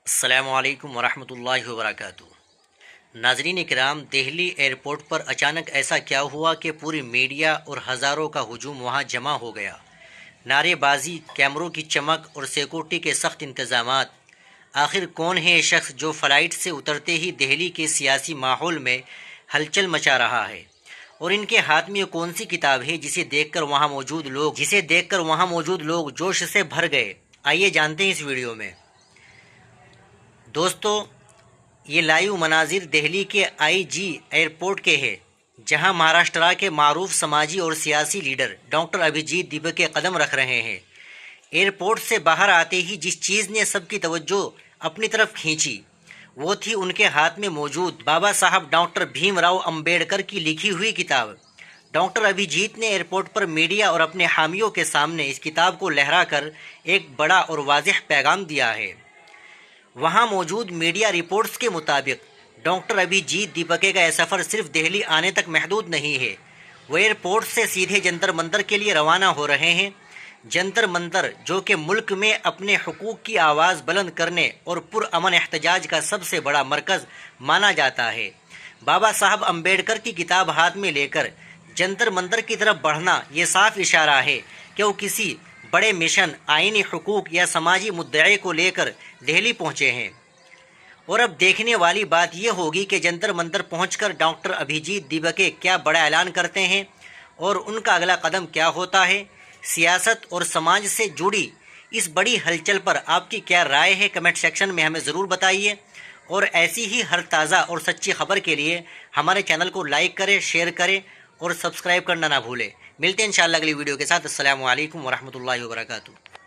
السلام علیکم ورحمۃ اللہ وبرکاتہ۔ ناظرین کرام، دہلی ایئرپورٹ پر اچانک ایسا کیا ہوا کہ پوری میڈیا اور ہزاروں کا ہجوم وہاں جمع ہو گیا۔ نعرے بازی، کیمروں کی چمک اور سیکورٹی کے سخت انتظامات۔ آخر کون ہے یہ شخص جو فلائٹ سے اترتے ہی دہلی کے سیاسی ماحول میں ہلچل مچا رہا ہے؟ اور ان کے ہاتھ میں یہ کون سی کتاب ہے جسے دیکھ کر وہاں موجود لوگ جوش سے بھر گئے؟ آئیے جانتے ہیں اس ویڈیو میں۔ دوستو، یہ لائیو مناظر دہلی کے آئی جی ایئرپورٹ کے ہیں، جہاں مہاراشٹرا کے معروف سماجی اور سیاسی لیڈر ڈاکٹر ابھیجیت دیپکے قدم رکھ رہے ہیں۔ ایئرپورٹ سے باہر آتے ہی جس چیز نے سب کی توجہ اپنی طرف کھینچی وہ تھی ان کے ہاتھ میں موجود بابا صاحب ڈاکٹر بھیم راؤ امبیڈکر کی لکھی ہوئی کتاب۔ ڈاکٹر ابھیجیت نے ایئرپورٹ پر میڈیا اور اپنے حامیوں کے سامنے اس کتاب کو لہرا کر ایک بڑا اور واضح پیغام دیا ہے۔ وہاں موجود میڈیا رپورٹس کے مطابق ڈاکٹر ابھیجیت دیپکے کا یہ سفر صرف دہلی آنے تک محدود نہیں ہے، وہ ایئرپورٹ سے سیدھے جنتر منتر کے لیے روانہ ہو رہے ہیں۔ جنتر منتر، جو کہ ملک میں اپنے حقوق کی آواز بلند کرنے اور پرامن احتجاج کا سب سے بڑا مرکز مانا جاتا ہے۔ بابا صاحب امبیڈکر کی کتاب ہاتھ میں لے کر جنتر منتر کی طرف بڑھنا یہ صاف اشارہ ہے کہ وہ کسی بڑے مشن، آئینی حقوق یا سماجی مدعے کو لے کر دہلی پہنچے ہیں۔ اور اب دیکھنے والی بات یہ ہوگی کہ جنتر منتر پہنچ کر ڈاکٹر ابھیجیت دیپکے کیا بڑا اعلان کرتے ہیں اور ان کا اگلا قدم کیا ہوتا ہے۔ سیاست اور سماج سے جڑی اس بڑی ہلچل پر آپ کی کیا رائے ہے؟ کمنٹ سیکشن میں ہمیں ضرور بتائیے، اور ایسی ہی ہر تازہ اور سچی خبر کے لیے ہمارے چینل کو لائک کریں، شیئر کریں اور سبسکرائب کرنا نہ بھولیں۔ ملتے ہیں انشاءاللہ اگلی ویڈیو کے ساتھ۔ السلام علیکم ورحمۃ اللہ وبرکاتہ۔